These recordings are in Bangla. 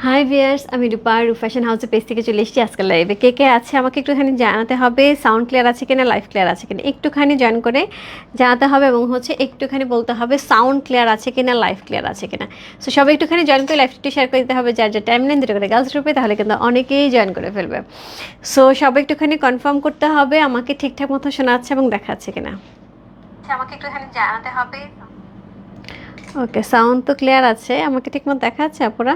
হাই ভিয়ার্স, আমি রূপা ফ্যাশন হাউসের পেজ থেকে চলে এসেছি আজকাল লাইভে। কে কে আছে আমাকে একটুখানি জানাতে হবে, সাউন্ড ক্লিয়ার আছে কিনা, লাইভ ক্লিয়ার আছে কিনা একটুখানি জয়েন করে জানাতে হবে, এবং হচ্ছে একটুখানি বলতে হবে সাউন্ড ক্লিয়ার আছে কিনা, লাইভ ক্লিয়ার আছে কিনা। সো সবাই একটুখানি জয়েন করে লাইভটি শেয়ার করে দিতে হবে, যার যার টাইম লাইন দুটো করে গার্লস গ্রুপে, তাহলে কিন্তু অনেকেই জয়েন করে ফেলবে। সো সবাই একটুখানি কনফার্ম করতে হবে আমাকে ঠিকঠাক মতো শোনা যাচ্ছে এবং দেখা যাচ্ছে কিনা, আমাকে একটুখানি জানাতে হবে। ওকে, সাউন্ড তো ক্লিয়ার আছে, আমাকে ঠিকমতো দেখা যাচ্ছে আপুরা?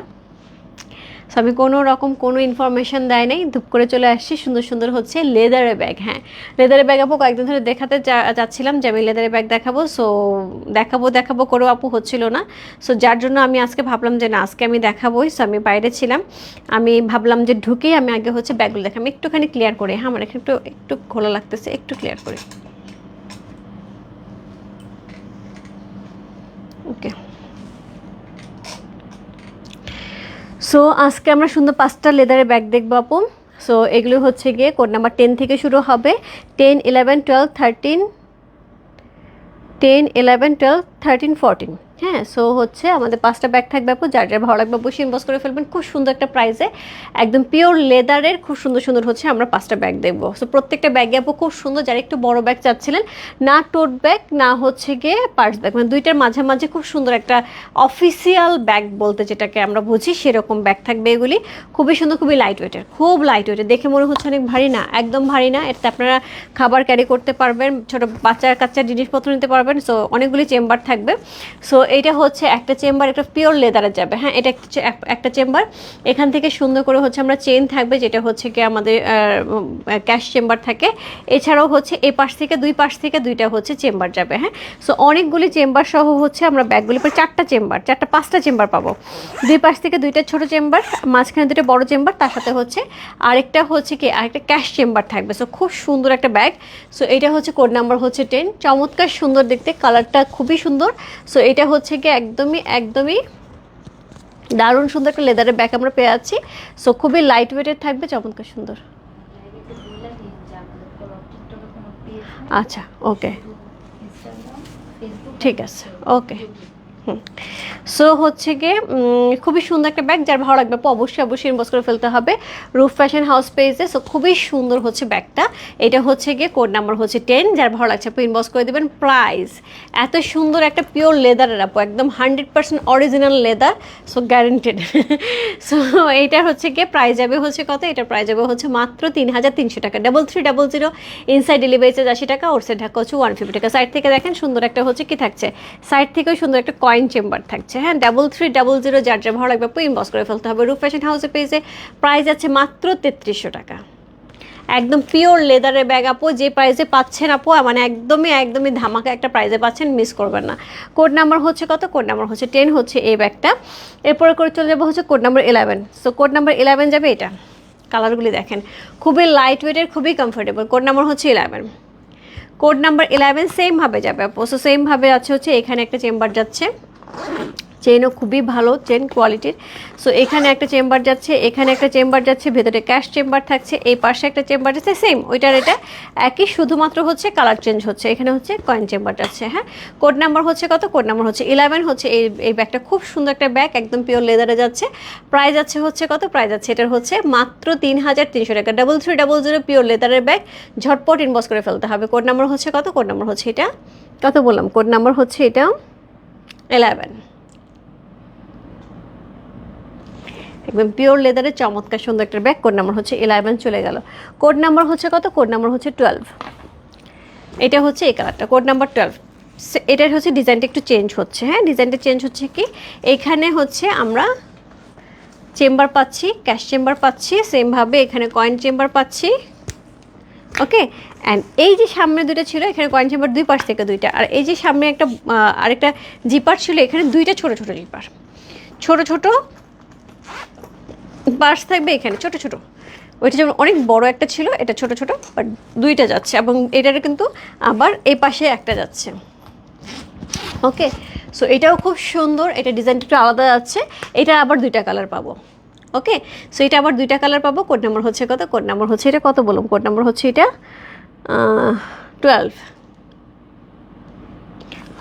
সো আমি কোনো রকম কোনো ইনফরমেশন দেয় নাই, ধূপ করে চলে আসছি। সুন্দর সুন্দর হচ্ছে লেদারের ব্যাগ। হ্যাঁ, লেদারের ব্যাগ আপু কয়েকদিন ধরে দেখাতে যাচ্ছিলাম যে আমি লেদারের ব্যাগ দেখাবো। সো দেখাবো করেও আপু হচ্ছিল না। সো যার জন্য আমি আজকে ভাবলাম যে না, আজকে আমি দেখাবোই। সো আমি বাইরে ছিলাম, আমি ভাবলাম যে ঢুকেই আমি আগে হচ্ছে ব্যাগগুলো দেখাম। একটুখানি ক্লিয়ার করে, হ্যাঁ আমার এখানে একটু একটু খোলা লাগতেছে, একটু ক্লিয়ার করে। ওকে, সো আজকে আমরা সুন্দর 5টা লেদারের ব্যাগ দেখবো আপু। সো এগুলো হচ্ছে গিয়ে কোড নাম্বার 10 থেকে শুরু হবে, 10, 11, 12, 13, 10, 11, 12, 13, 14। হ্যাঁ, সো হচ্ছে আমাদের 5টা ব্যাগ থাকবে আপু। যার যার ভালো লাগবে অবশ্যই ইনবক্স করে ফেলবেন। খুব সুন্দর একটা প্রাইসে, একদম পিওর লেদারের খুব সুন্দর সুন্দর হচ্ছে আমরা 5টা ব্যাগ দেখবো। সো প্রত্যেকটা ব্যাগে আপু খুব সুন্দর, যারা একটু বড় ব্যাগ চাচ্ছিলেন, না টোট ব্যাগ না হচ্ছে গিয়ে পার্স ব্যাগ, মানে দুইটার মাঝামাঝি খুব সুন্দর একটা অফিসিয়াল ব্যাগ বলতে যেটাকে আমরা বুঝি, সেরকম ব্যাগ থাকবে এগুলি। খুবই সুন্দর, খুবই লাইট ওয়েটের, খুব লাইট ওয়েটের। দেখে মনে হচ্ছে অনেক ভারী না, একদম ভারী না। এতে আপনারা খাবার ক্যারি করতে পারবেন, ছোটো বাচ্চার কাচ্চার জিনিসপত্র নিতে পারবেন। সো অনেকগুলি চেম্বার থাকবে। সো এইটা হচ্ছে একটা চেম্বার, একটা পিওর লেদারে যাবে। হ্যাঁ, এটা একটা চেম্বার। এখান থেকে সুন্দর করে হচ্ছে আমরা চেন থাকবে, যেটা হচ্ছে কি আমাদের ক্যাশ চেম্বার থাকে। এছাড়াও হচ্ছে এই পাশ থেকে দুইটা হচ্ছে চেম্বার যাবে। হ্যাঁ, সো অনেকগুলি চেম্বার সহ হচ্ছে আমরা ব্যাগগুলি পরে 5টা চেম্বার পাবো। দুই পাশ থেকে দুইটা ছোট চেম্বার, মাঝখানে দুটো বড় চেম্বার, তার সাথে হচ্ছে আরেকটা ক্যাশ চেম্বার থাকবে। সো খুব সুন্দর একটা ব্যাগ। সো এটা হচ্ছে কোড নাম্বার হচ্ছে 10। চমৎকার সুন্দর দেখতে, কালারটা খুবই সুন্দর। সো এটা হচ্ছে কি একদমই দারুণ সুন্দর একটা লেদারের ব্যাগ আমরা পেয়ে যাচ্ছি। সো খুবই লাইট ওয়েটের থাকবে, চমৎকার সুন্দর। আচ্ছা, ওকে, ঠিক আছে, ওকে। সো হচ্ছে গিয়ে খুবই সুন্দর একটা ব্যাগ, যার ভালো লাগবে অবশ্যই ইনবক্স করে ফেলতে হবে রূপ ফ্যাশন হাউস পেজে। সো খুবই সুন্দর হচ্ছে ব্যাগটা। এটা হচ্ছে গিয়ে কোড নাম্বার হচ্ছে 10। যার ভালো লাগছে আপু ইনবক্স করে দেবেন। প্রাইস এত সুন্দর একটা পিওর লেদারের আপু, একদম 100% original leather, so guaranteed. So এইটার হচ্ছে গিয়ে প্রাইস যাবে হচ্ছে কত? এটার প্রাইস যাবে হচ্ছে মাত্র 3300 টাকা। 3300 ইনসাইড ডেলিভারি চার্জ 80 টাকা, ওর সাইড ঢাকা হচ্ছে 150 টাকা। সাইড থেকে দেখেন সুন্দর একটা হচ্ছে কি থাকছে, সাইড থেকেও সুন্দর একটা কয়েন চেম্বার থাকছে। হ্যাঁ, 3300, যার যা ভালো লাগবে আপু ইনবক্স করে ফেলতে হবে রূপ ফ্যাশন হাউসের পেজে। প্রাইস আছে মাত্র 3300 টাকা। একদম পিওর লেদারের ব্যাগ আপু, যে প্রাইসে পাচ্ছেন আপু, মানে একদমই ধামাকা একটা প্রাইসে পাচ্ছেন, মিস করবেন না। কোড নাম্বার হচ্ছে কত? কোড নাম্বার হচ্ছে 10 হচ্ছে এই ব্যাগটা। এরপরে করে চলে যাবো হচ্ছে code number 11। So code number 11 যাবে এটা। কালারগুলি দেখেন, খুবই লাইট ওয়েটের, খুবই কমফোর্টেবল। কোড নাম্বার হচ্ছে 11। কোড নাম্বার 11 সেমভাবে যাবে আপু। সো সেমভাবে আছে হচ্ছে এখানে একটা চেম্বার যাচ্ছে, চেনও খুবই ভালো, চেন কোয়ালিটির। সো এখানে একটা চেম্বার যাচ্ছে, এখানে একটা চেম্বার যাচ্ছে, ভেতরে ক্যাশ চেম্বার থাকছে, এই পাশে একটা চেম্বার যাচ্ছে, সেম ওইটার এটা একই, শুধুমাত্র হচ্ছে কালার চেঞ্জ হচ্ছে। এখানে হচ্ছে কয়েন চেম্বার যাচ্ছে। হ্যাঁ, কোড নাম্বার হচ্ছে কত? কোড নাম্বার হচ্ছে 11 হচ্ছে এই ব্যাগটা। খুব সুন্দর একটা ব্যাগ, একদম পিওর লেদারে যাচ্ছে। প্রাইস আছে হচ্ছে কত? প্রাইস আছে এটার হচ্ছে মাত্র 3300 টাকা। 3300 পিওর লেদারের ব্যাগ, ঝটপট ইনবক্স করে ফেলতে হবে। কোড নাম্বার হচ্ছে কত? কোড নাম্বার হচ্ছে এটা, কত বললাম? কোড নাম্বার হচ্ছে এটা 11। একদম পিওর লেদারের চমৎকার সুন্দর একটা ব্যাগ। কোড নাম্বার হচ্ছে 11 চলে গেল। কোড নাম্বার হচ্ছে কত? কোড নাম্বার হচ্ছে 12। এটা হচ্ছে এই কালারটা, কোড নাম্বার 12। এটার হচ্ছে ডিজাইনটা একটু চেঞ্জ হচ্ছে। হ্যাঁ, ডিজাইনটা চেঞ্জ হচ্ছে কি, এখানে হচ্ছে আমরা চেম্বার পাচ্ছি, ক্যাশ চেম্বার পাচ্ছি, সেমভাবে এখানে কয়েন চেম্বার পাচ্ছি। ওকে, অ্যান্ড এই যে সামনে দুটো ছিল, এখানে কয়েন চেম্বার দুই পাশ থেকে দুইটা, আর এই যে সামনে একটা আরেকটা জিপার ছিল, এখানে দুইটা ছোট ছোট জিপার, ছোট ছোট পার্স থাকবে এখানে ছোট ছোট। ওইটা যেমন অনেক বড় একটা ছিল, এটা ছোট ছোট, বাট দুইটা যাচ্ছে, এবং এটার কিন্তু আবার এই পাশে একটা যাচ্ছে। ওকে, সো এটাও খুব সুন্দর, এটা ডিজাইনটা একটু আলাদা যাচ্ছে। এটা আবার দুইটা কালার পাবো। ওকে, সো এটা আবার দুইটা কালার পাবো। কোড নাম্বার হচ্ছে কত? কোড নাম্বার হচ্ছে এটা, কত বলুন? কোড নাম্বার হচ্ছে এটা 12।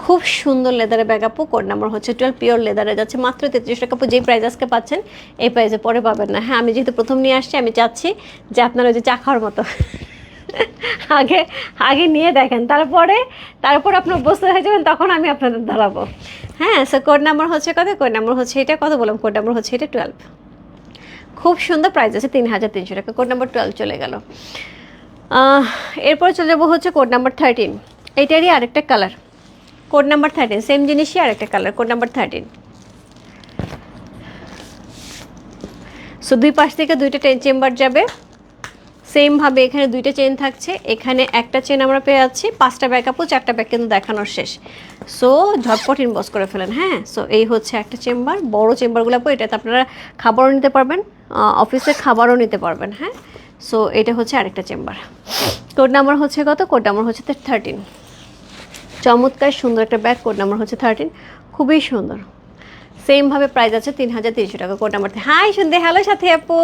খুব সুন্দর লেদারের ব্যাগ আপু, কোড নাম্বার হচ্ছে 12, পিওর লেদারে যাচ্ছে মাত্র 33 টাকা আপু। যেই প্রাইস আজকে পাচ্ছেন এই প্রাইসে পরে পাবেন না। হ্যাঁ, আমি যেহেতু প্রথম নিয়ে আসছি, আমি চাচ্ছি যে আপনারা ওই যে চা খাওয়ার মতো আগে আগে নিয়ে দেখেন, তারপরে আপনি অভ্যস্ত হয়ে যাবেন, তখন আমি আপনাদের ধরাবো। হ্যাঁ, সো কোড নাম্বার হচ্ছে কত? কোড নাম্বার হচ্ছে এটা, কত বললাম? কোড নাম্বার হচ্ছে এটা 12। খুব সুন্দর প্রাইস আছে 3300 টাকা। কোড নাম্বার 12 চলে গেল। এরপরে চলে যাবো হচ্ছে কোড নাম্বার 13। এইটারই আরেকটা কালার, কোড নাম্বার 13, সেম জিনিসই আরেকটা কালার, কোড নাম্বার 13। সো দুই পাশ থেকে দুইটা চেম্বার যাবে, সেমভাবে এখানে দুইটা চেন থাকছে, এখানে একটা চেন আমরা পেয়ে যাচ্ছি। 5টা ব্যাগ আপু, 4টা ব্যাগ কিন্তু দেখানোর শেষ। সো ঝটপট ইনবক্স করে ফেলেন। হ্যাঁ, সো এই হচ্ছে একটা চেম্বার, বড় চেম্বারগুলো আপু, এটাতে আপনারা খাবারও নিতে পারবেন, অফিসে খাবারও নিতে পারবেন। হ্যাঁ, সো এটা হচ্ছে আরেকটা চেম্বার। কোড নাম্বার হচ্ছে কত? কোড নাম্বার হচ্ছে 13। চমৎকার সুন্দর একটা ব্যাগ, কোড নাম্বার হচ্ছে 13, খুবই সুন্দর। সেমভাবে প্রাইস আছে 3300 টাকা। কোড নাম্বার, হাই সন্ধে, হ্যালো সাথী আপু।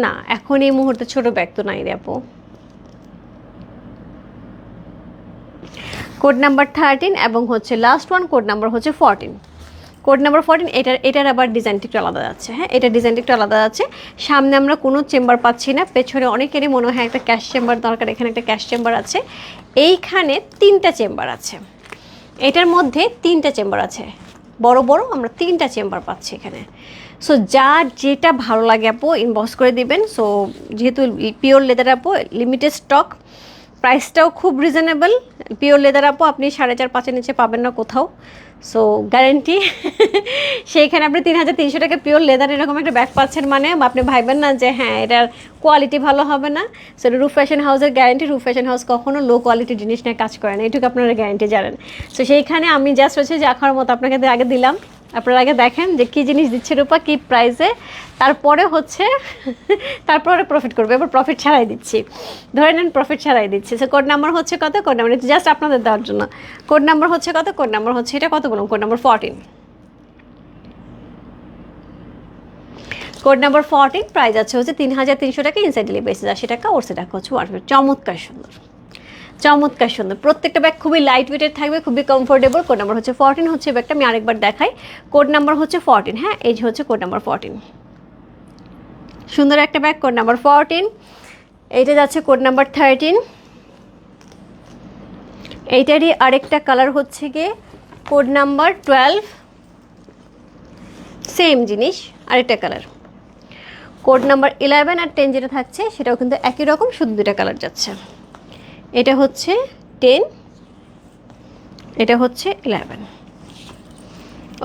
না, এখন এই মুহূর্তে ছোট ব্যাগ তো নাই রে আপু। কোড নাম্বার 13 এবং হচ্ছে লাস্ট ওয়ান, কোড নাম্বার হচ্ছে 14। কোড নাম্বার 14, এটার আবার ডিজাইনটা একটু আলাদা যাচ্ছে। হ্যাঁ, এটা ডিজাইনটা একটু আলাদা যাচ্ছে। সামনে আমরা কোনো চেম্বার পাচ্ছি না, পেছনে অনেকেরই মনে হয় একটা ক্যাশ চেম্বার দরকার, এখানে একটা ক্যাশ চেম্বার আছে। এইখানে 3টা চেম্বার আছে, এটার মধ্যে 3টা চেম্বার আছে, বড় বড় আমরা 3টা চেম্বার পাচ্ছি এখানে। সো যার যেটা ভালো লাগে আপু ইনবক্স করে দিবেন। সো যেহেতু পিওর লেদার আপু, লিমিটেড স্টক, প্রাইসটাও খুব রিজনেবল। পিওর লেদার আপু আপনি 4.5-5-এর নিচে পাবেন না কোথাও। সো গ্যারেন্টি সেইখানে আপনি 3300 টাকা পিওর লেদার এরকম একটা ব্যাগ পাচ্ছেন, মানে আপনি ভাববেন না যে হ্যাঁ এটার কোয়ালিটি ভালো হবে না। সো রুফ ফ্যাশন হাউসের গ্যারেন্টি, রুফ ফ্যাশন হাউস কখনো লো কোয়ালিটির জিনিস নিয়ে কাজ করে না, এটুকু আপনারা গ্যারেন্টি জানেন। সো সেইখানে আমি জাস্ট হচ্ছে যে আখার মতো আপনাকে আগে দিলাম, আপনারা আগে দেখেন যে কী জিনিস দিচ্ছে রূপা, কী প্রাইসে, তারপরে হচ্ছে তারপরে প্রফিট করবে। এবার প্রফিট ছাড়াই দিচ্ছি, ধরে নেন প্রফিট ছাড়াই দিচ্ছি। সো কোড নাম্বার হচ্ছে কত? কোড নাম্বার জাস্ট আপনাদের দেওয়ার জন্য। কোড নাম্বার হচ্ছে কত? কোড নাম্বার হচ্ছে এটা, কত বলুন? Code number 14। Code number 14, price আছে হচ্ছে 3300 টাকা, ইনসাইড ডেলিভারি 80 টাকা, ওরসে টাকা হচ্ছে 150। চমৎকার সুন্দর, চমৎকার সুন্দর। প্রত্যেকটা ব্যাগ খুবই লাইট ওয়েটের থাকবে, খুবই কমফোর্টেবল। কোড নাম্বার হচ্ছে 14 হচ্ছে ব্যাগটা, আমি আরেকবার দেখাই। কোড নাম্বার হচ্ছে 14। হ্যাঁ, এই যে হচ্ছে কোড নাম্বার 14, সুন্দর একটা ব্যাগ, কোড নাম্বার 14। এইটা যাচ্ছে কোড নাম্বার 13। এইটারই আরেকটা কালার হচ্ছে গিয়ে কোড নাম্বার 12, সেম জিনিস আরেকটা কালার। কোড নাম্বার 11 আর 10 যেটা থাকছে সেটাও কিন্তু একই রকম, শুধু দুটা কালার যাচ্ছে। এটা হচ্ছে 10, এটা হচ্ছে 11।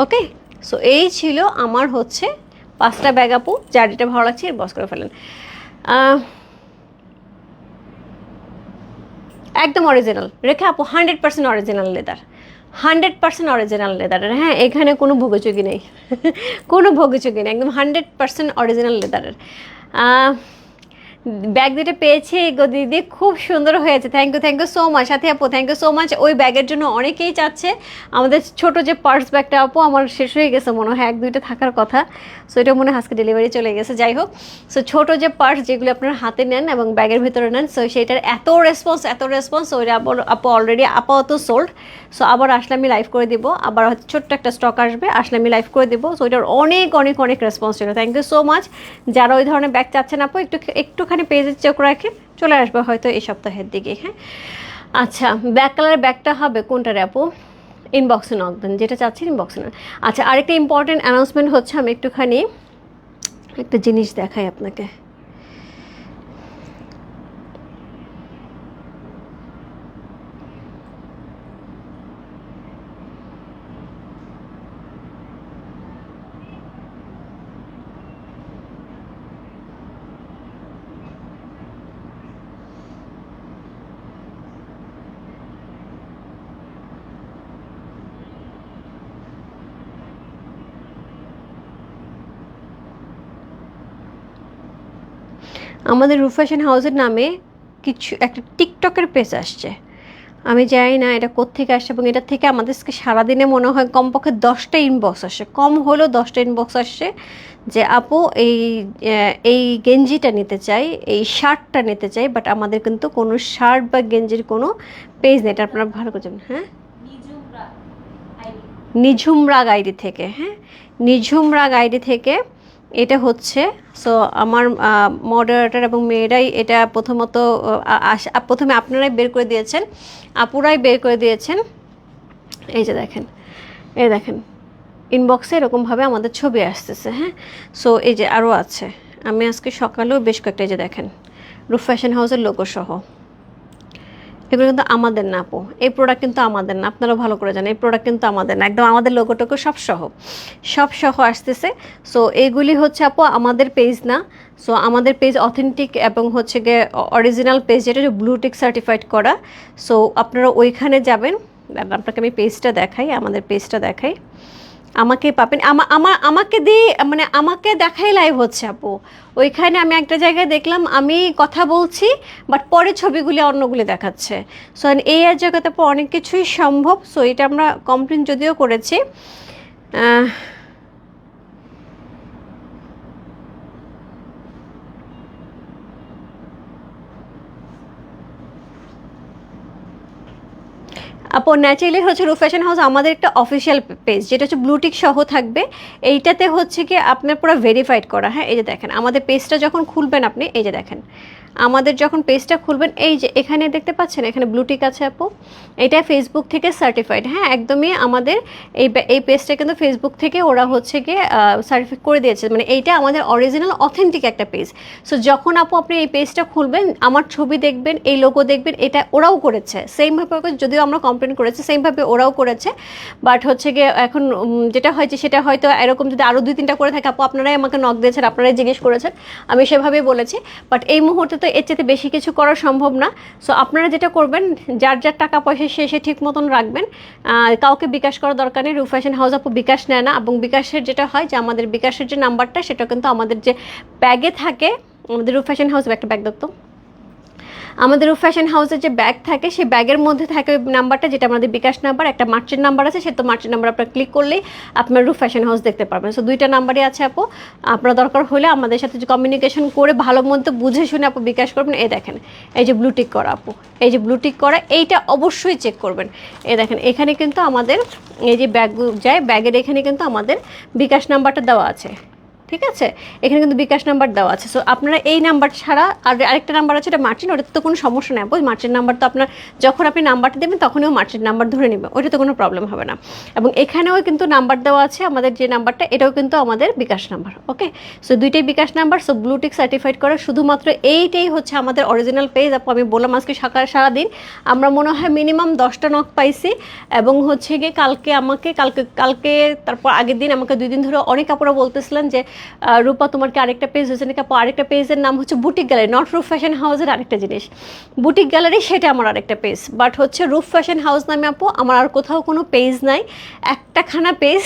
ওকে, সো এই ছিল আমার হচ্ছে 5টা ব্যাগ আপু, যার যেটা ভালো লাগছে বস করে ফেলেন। একদম অরিজিনাল রেখে আপু, 100% অরিজিনাল লেদার, 100% অরিজিনাল লেদারের। হ্যাঁ, এখানে কোনো ভোগচুকি নেই কোনো ভোগচুকি নেই, একদম 100% অরিজিনাল লেদারের। ব্যাগ দুটো পেয়েছি গো দিদি, খুব সুন্দর হয়েছে, থ্যাংক ইউ সো মাচ সাথী আপু, থ্যাংক ইউ সো মাচ। ওই ব্যাগের জন্য অনেকেই চাচ্ছে। আমাদের ছোট যে পার্স ব্যাগটা আপু আমার শেষ হয়ে গেছে মনে হয়, 1-2টা থাকার কথা। সো এটা মনে হয় আজকে ডেলিভারি চলে গেছে, যাই হোক। সো ছোটো যে পার্স যেগুলো আপনারা হাতে নেন এবং ব্যাগের ভিতরে নেন, সো সেইটার এত রেসপন্স ওইটা আপু অলরেডি আপাতত সোল্ড। সো আবার আসলে আমি লাইভ করে দিব, আবার হয়তো ছোট্ট একটা স্টক আসবে, আসলে আমি লাইভ করে দিব। সো ওইটার অনেক রেসপন্স ছিল, থ্যাংক ইউ সো মাচ। যারা ওই ধরনের ব্যাগ চাচ্ছেন আপু একটুখানি পেজের চোখ রাখেন, চলে আসবে হয়তো এই সপ্তাহের দিকে। হ্যাঁ, আচ্ছা, ব্ল্যাক কালারের ব্যাগটা হবে কোনটারে আপু? ইনবক্সে নক দেন, যেটা চাচ্ছেন ইনবক্সে নেন। আচ্ছা, আরেকটা ইম্পর্টেন্ট অ্যানাউন্সমেন্ট হচ্ছে, আমি একটুখানি একটা জিনিস দেখাই আপনাকে। আমাদের রুফ ফ্যাশন হাউসের নামে কিছু একটা টিকটকের পেজ আসছে, আমি জানি না এটা কোত্থেকে আসছে, এবং এটার থেকে আমাদেরকে সারাদিনে মনে হয় কমপক্ষে 10টা ইনবক্স আসে, কম হলেও 10টা ইনবক্স আসছে যে আপু এই গেঞ্জিটা নিতে চাই, এই শার্টটা নিতে চাই, বাট আমাদের কিন্তু কোনো শার্ট বা গেঞ্জির কোনো পেজ নেই। এটা আপনারা ভালো করে জানেন। হ্যাঁ, নিঝুম রাগ আইডি থেকে, হ্যাঁ নিঝুম রাগ আইডি থেকে এটা হচ্ছে। সো আমার মডারেটর এবং মেয়েরাই এটা প্রথমে আপনারাই বের করে দিয়েছেন, আপুরাই বের করে দিয়েছেন। এই যে দেখেন, এই দেখেন ইনবক্সে এরকমভাবে আমাদের ছবি আসতেছে। হ্যাঁ, সো এই যে আরও আছে, আমি আজকে সকালেও বেশ কয়েকটা, এই যে দেখেন রূপ ফ্যাশন হাউসের লোগো সহ। এগুলো কিন্তু আমাদের না আপু, এই প্রোডাক্ট কিন্তু আমাদের না, আপনারা ভালো করে জানেন এই প্রোডাক্ট কিন্তু আমাদের না, একদম আমাদের লোগোটোকে সব সহ আসতেছে। সো এইগুলি হচ্ছে আপু আমাদের পেজ না। সো আমাদের পেজ অথেন্টিক এবং হচ্ছে গিয়ে অরিজিনাল পেজ, যেটা ব্লুটিক সার্টিফাইড করা। সো আপনারা ওইখানে যাবেন, আপনাকে আমি পেজটা দেখাই, আমাদের পেজটা দেখাই, আমাকে পাবেন। আমাকে দিয়ে মানে আমাকে দেখাই লাইভ হচ্ছে আপু। ওইখানে আমি একটা জায়গায় দেখলাম আমি কথা বলছি, বাট পরে ছবিগুলি অন্যগুলি দেখাচ্ছে। সো এই আর জায়গাতে অনেক কিছুই সম্ভব। সো এটা আমরা কমপ্লেন যদিও করেছি, আপু ন্যাচারালি হচ্ছে রূপ ফ্যাশন হাউস আমাদের একটা অফিসিয়াল পেজ, যেটা হচ্ছে ব্লুটিক সহ থাকবে। এইটাতে হচ্ছে কি আপনার পুরো ভেরিফাইড করা। হ্যাঁ, এই যে দেখেন আমাদের পেজটা যখন খুলবেন আপনি, এই যে দেখেন আমাদের যখন পেজটা খুলবেন, এই যে এখানে দেখতে পাচ্ছেন এখানে ব্লুটিক আছে আপু, এটা ফেসবুক থেকে সার্টিফাইড। হ্যাঁ, একদমই আমাদের এই পেজটা কিন্তু ফেসবুক থেকে ওরা হচ্ছে গিয়ে সার্টিফাইড করে দিয়েছে, মানে এইটা আমাদের অরিজিনাল অথেন্টিক একটা পেজ। সো যখন আপনি এই পেজটা খুলবেন, আমার ছবি দেখবেন, এই লোগো দেখবেন, এটা ওরাও করেছে সেমভাবে, যদিও আমরা কমপ্লেন করেছি সেমভাবে ওরাও করেছে। বাট হচ্ছে গিয়ে এখন যেটা হয়েছে সেটা হয়তো এরকম যদি আরও 2-3টা করে থাকে আপু, আপনারাই আমাকে নক দিয়েছেন, আপনারাই জিজ্ঞেস করেছেন, আমি সেভাবেই বলেছি। বাট এই মুহূর্তে তো এর চেয়ে বেশি কিছু করা সম্ভব না। সো আপনারা যেটা করবেন, যার যার টাকা পয়সা সে ঠিক মতন রাখবেন, কাউকে বিকাশ করার দরকার নেই। রূপ ফ্যাশন হাউস আপু বিকাশ নেয় না, এবং বিকাশের যেটা হয় যে আমাদের বিকাশের যে নাম্বারটা সেটা কিন্তু আমাদের যে ব্যাগে থাকে, আমাদের রূপ ফ্যাশন হাউস একটা ব্যাগ দেখতো, আমাদের রূপ ফ্যাশন হাউসের যে ব্যাগ থাকে সেই ব্যাগের মধ্যে থাকে ওই নাম্বারটা, যেটা আমাদের বিকাশ নাম্বার, একটা মার্চেন্ট নাম্বার আছে, সে তো মার্চেন্ট নাম্বার আপনার ক্লিক করলেই আপনার রূপ ফ্যাশন হাউস দেখতে পারবেন। সো 2টা নাম্বারই আছে আপু, আপনার দরকার হলে আমাদের সাথে যে কমিউনিকেশন করে ভালো মতো বুঝে শুনে আপু বিকাশ করবেন। এই দেখেন এই যে ব্লুটিক করা আপু, এই যে ব্লুটিক করা, এইটা অবশ্যই চেক করবেন। এই দেখেন এখানে কিন্তু আমাদের এই যে ব্যাগ যায়, ব্যাগের এখানে কিন্তু আমাদের বিকাশ নাম্বারটা দেওয়া আছে, ঠিক আছে, এখানে কিন্তু বিকাশ নাম্বার দেওয়া আছে। সো আপনারা এই নাম্বার ছাড়া আরেকটা নাম্বার আছে, এটা মার্চেন্ট, ওটাতে তো কোনো সমস্যা নেই। ওই মার্চেন্ট নাম্বার তো আপনার যখন আপনি নাম্বারটা দেবেন তখনও মার্চেন্ট নাম্বার ধরে নেবে, ওইটা তো কোনো প্রবলেম হবে না। এবং এখানেও কিন্তু নাম্বার দেওয়া আছে, আমাদের যে নাম্বারটা এটাও কিন্তু আমাদের বিকাশ নাম্বার। ওকে, সো 2টাই বিকাশ নাম্বার। সো ব্লুটিক সার্টিফাইড করা শুধুমাত্র এইটাই হচ্ছে আমাদের অরিজিনাল পেজ আপু। আমি বললাম আজকে সারাদিন আমরা মনে হয় মিনিমাম 10টা নক পাইছি, এবং হচ্ছে গিয়ে কালকে তারপর আগের দিন আমাকে 2 দিন ধরে অনেক আপুরা বলতেছিলেন যে রূপা তোমার কি আরেকটা পেজ হয়েছে নাকি আপু? আরেকটা পেজের নাম হচ্ছে বুটিক গ্যালারি, নট রূপ ফ্যাশন হাউসের আরেকটা জিনিস বুটিক গ্যালারি, সেটা আমার আরেকটা পেজ। বাট হচ্ছে রূপ ফ্যাশন হাউস নামে আপু আমার আর কোথাও কোনো পেজ নাই, একটাখানা পেজ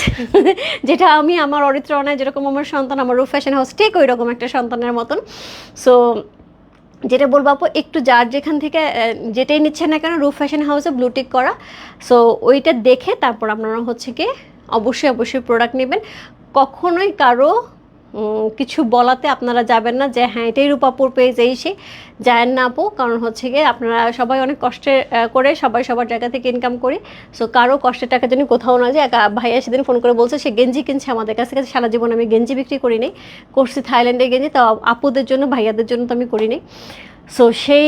যেটা আমি আমার অরিত্র অনায় যেরকম আমার সন্তান, আমার রূপ ফ্যাশন হাউস ঠিক ওই রকম একটা সন্তানের মতন। সো যেটা বলবো আপু, একটু যার যেখান থেকে যেটাই নিচ্ছে না কেন রূপ ফ্যাশন হাউসে ব্লুটিক করা, সো ওইটা দেখে তারপর আপনারা হচ্ছে কি অবশ্যই প্রোডাক্ট নেবেন। কখনোই কারো কিছু বলাতে আপনারা যাবেন না যে হ্যাঁ এটাই রূপাপুর পেজ, এই সে যায় না আপু। কারণ হচ্ছে গিয়ে আপনারা সবাই অনেক কষ্টে করে সবাই সবার জায়গা থেকে ইনকাম করি। সো কারো কষ্টের টাকা যেন কোথাও না যায়। ভাইয়া সেদিন ফোন করে বলছে সে গেঞ্জি কিনছে আমাদের কাছে, সারা জীবন আমি গেঞ্জি বিক্রি করি নি, করছি থাইল্যান্ডে গেঞ্জি, তো আপুদের জন্য ভাইয়াদের জন্য তো আমি করি নি। সো সেই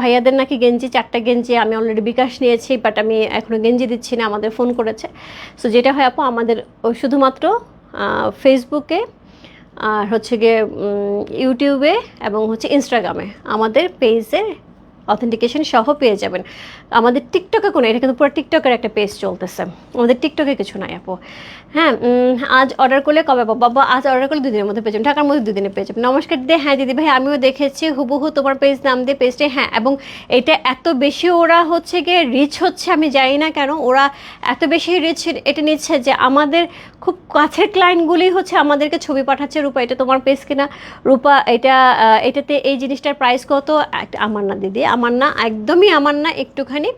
ভাইয়াদের নাকি গেঞ্জি 4টা গেঞ্জি আমি অলরেডি বিকাশ নিয়েছি, বাট আমি এখনও গেঞ্জি দিচ্ছি না, আমাদের ফোন করেছে। সো যেটা হয় আপু আমাদের শুধুমাত্র ফেসবুকে আর হচ্ছে গিয়ে ইউটিউবে এবং হচ্ছে ইনস্টাগ্রামে আমাদের পেজে অথেন্টিকেশন সহ পেয়ে যাবেন। আমাদের টিকটকে কোনো, এটা কিন্তু পুরো টিকটকের একটা পেজ চলতেছে, আমাদের টিকটকে কিছু নাই আপু। হ্যাঁ, আজ অর্ডার করলে কবে পাবো? বাবা আজ অর্ডার করলে 2 দিনের মধ্যে পেয়ে যাবেন, ঢাকার মধ্যে 2 দিনে পেয়ে যাবেন। নমস্কার দিদি। হ্যাঁ দিদি ভাই, আমিও দেখেছি হুবহু তোমার পেজ নাম দিয়ে পেজটা। হ্যাঁ, এবং এটা এত বেশি ওরা হচ্ছে গিয়ে রিচ হচ্ছে, আমি জানি না কেন ওরা এত বেশি রিচ এটা নিচ্ছে যে আমাদের খুব কাছের ক্লায়েন্টগুলি হচ্ছে আমাদেরকে ছবি পাঠাচ্ছে, রূপা এটা তোমার পেজ কিনা, রূপা এটাতে এই জিনিসটার প্রাইস কত। আমার না দিদি, আমার না, একদমই আমার না, একটুখানি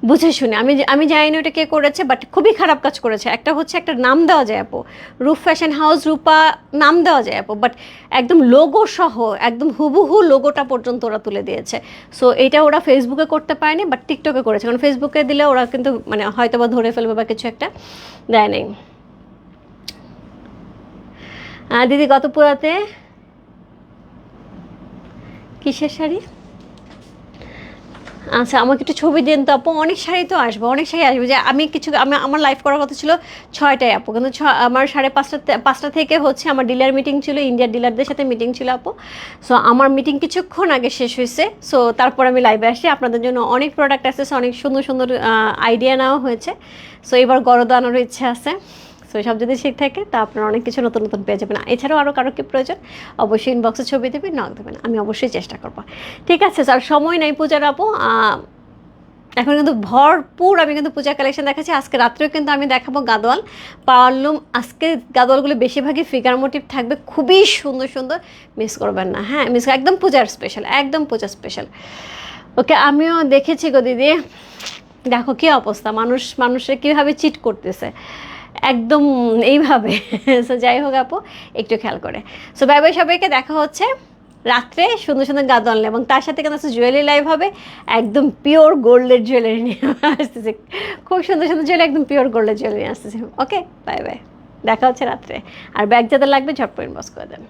বুঝে শুনে আমি জানি না ওটা কে করেছে, বাট খুবই খারাপ কাজ করেছে। একটা হচ্ছে একটা নাম দেওয়া যায় আপু, রূপ ফ্যাশন হাউস রূপা নাম দেওয়া যায় আপু, বাট একদম লোগো সহ একদম হুবহু লোগোটা পর্যন্ত ওরা তুলে দিয়েছে। সো এটা ওরা ফেসবুকে করতে পারেনি, বাট টিকটকে করেছে, কারণ ফেসবুকে দিলে ওরা কিন্তু মানে হয়তো বা ধরে ফেলবে বা কিছু একটা, দেয় নেই। দিদি গত পুরাতে কিসের শাড়ি? আচ্ছা আমাকে একটু ছবি দিন তো আপু। অনেক শাড়ি তো আসবে, অনেক শাড়ি আসবে, যে আমি কিছু আমার লাইভ করার কথা ছিল 6টায় আপু, কিন্তু আমার 5:30 থেকে হচ্ছে আমার ডিলার মিটিং ছিল, ইন্ডিয়ার ডিলারদের সাথে মিটিং ছিল আপু। সো আমার মিটিং কিছুক্ষণ আগে শেষ হয়েছে, সো তারপর আমি লাইভে আসি। আপনাদের জন্য অনেক প্রোডাক্ট আসছে, অনেক সুন্দর সুন্দর আইডিয়া নেওয়া হয়েছে। সো এবার গরদা আনারও ইচ্ছা আছে। সো সব যদি ঠিক থাকে তা আপনারা অনেক কিছু নতুন নতুন পেয়ে যাবেন। এছাড়াও আরও কারো কি প্রয়োজন অবশ্যই ইনবক্সে ছবি দেবেন, নক দেবেন, আমি অবশ্যই চেষ্টা করবো। ঠিক আছে স্যার, সময় নেই পূজার আপু। এখন কিন্তু ভরপুর আমি কিন্তু পূজা কালেকশন দেখাচ্ছি। আজকে রাত্রেও কিন্তু আমি দেখাবো গাদোয়াল, পাওয়ারলুম। আজকে গাদোয়ালগুলো বেশিরভাগই ফিগার মোটিভ থাকবে, খুবই সুন্দর সুন্দর, মিস করবেন না। হ্যাঁ মিস, একদম পূজার স্পেশাল, একদম পূজা স্পেশাল। ওকে, আমিও দেখেছি গো দিদি, দেখো কী অবস্থা, মানুষের কীভাবে চিট করতেছে একদম এইভাবে। সো যাই হোক আপু, একটু খেয়াল করে। সো বাই বাই সবাইকে, দেখা হচ্ছে রাত্রে সুন্দর সুন্দর গাদোয়াল নিয়ে, এবং তার সাথে কিন্তু জুয়েলারি লাইভ হবে, একদম পিওর গোল্ডের জুয়েলারি নিয়ে আসতেছে। খুব সুন্দর সুন্দর জুয়েলারি, একদম পিওর গোল্ডের জুয়েলারি আসতেছে। ওকে বাই বাই, দেখা হচ্ছে রাত্রে। আর ব্যাগ যাদের লাগবে ঝটপট ইনবক্স করে দেন।